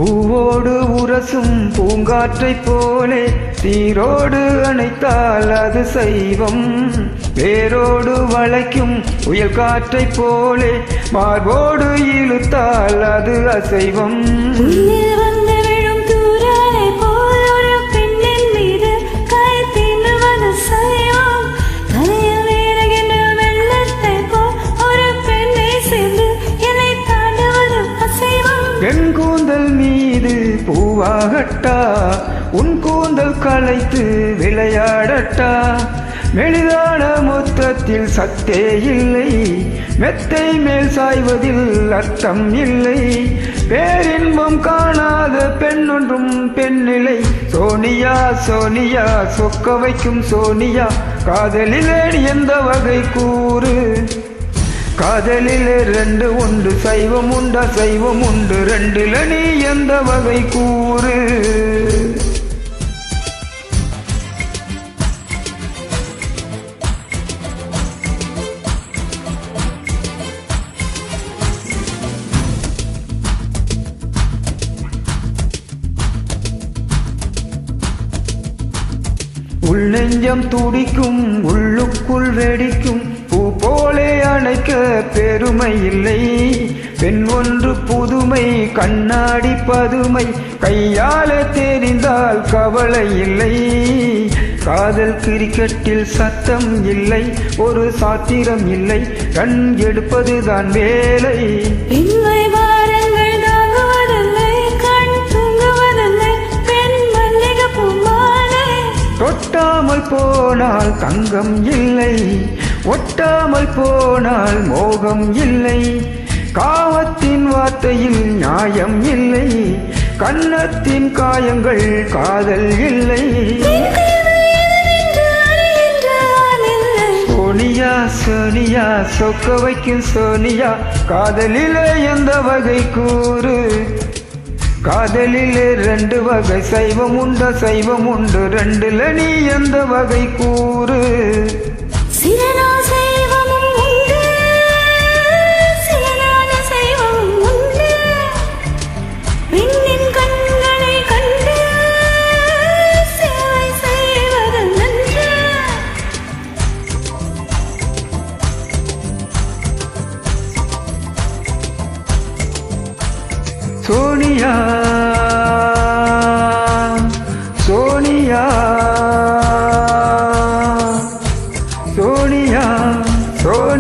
பூவோடு உரசும் பூங்காற்றைப் போலே சீரோடு அணைத்தால் அது சைவம். வேரோடு வளைக்கும் புயல் காற்றைப் போலே மார்போடு இழுத்தால் அது அசைவம். என் கூந்தல் மீது பூவாகட்டா, உன் கூந்தல் களைத்து விளையாடட்டா. மெலிதான மொத்தத்தில் சத்தே இல்லை, மெத்தை மேல் சாய்வதில் அர்த்தம் இல்லை. பேரின்பம் காணாத பெண்ணொன்றும் பெண்ணிலை. சோனியா சோனியா சொக்க வைக்கும் சோனியா, காதலிலே எந்த வகை கூறு? காதலிலே ரெண்டு உண்டு, சைவம் உண்டா சைவம் உண்டு, ரெண்டுல நீ எந்த வகை கூறு? உள் நெஞ்சம் துடிக்கும், உள்ளுக்குள் வெடிக்கும், பூ போலே அணைக்க பெருமை இல்லை. பெண் ஒன்று புதுமை, கண்ணாடி பதுமை, கையாலே தெரிந்தால் கவலை இல்லை. காதல் கிரிக்கெட்டில் சத்தம் இல்லை, ஒரு சாத்திரம் இல்லை, கண் எடுப்பதுதான் வேலை. தொட்டாமல் போனால் தங்கம் இல்லை, ஒட்டாமல் போனால் மோகம் இல்லை. காவத்தின் வார்த்தையில் நியாயம் இல்லை, கன்னத்தின் காயங்கள் காதல் இல்லை. சோனியா சோனியா சொக்க வைக்கும் சோனியா, காதலிலே எந்த வகை கூறு? காதலிலே ரெண்டு வகை, சைவம் உண்டா சைவம் உண்டு, ரெண்டுல நீ எந்த வகை கூறு? சோனியா சோனியா சோனியா சோனியா.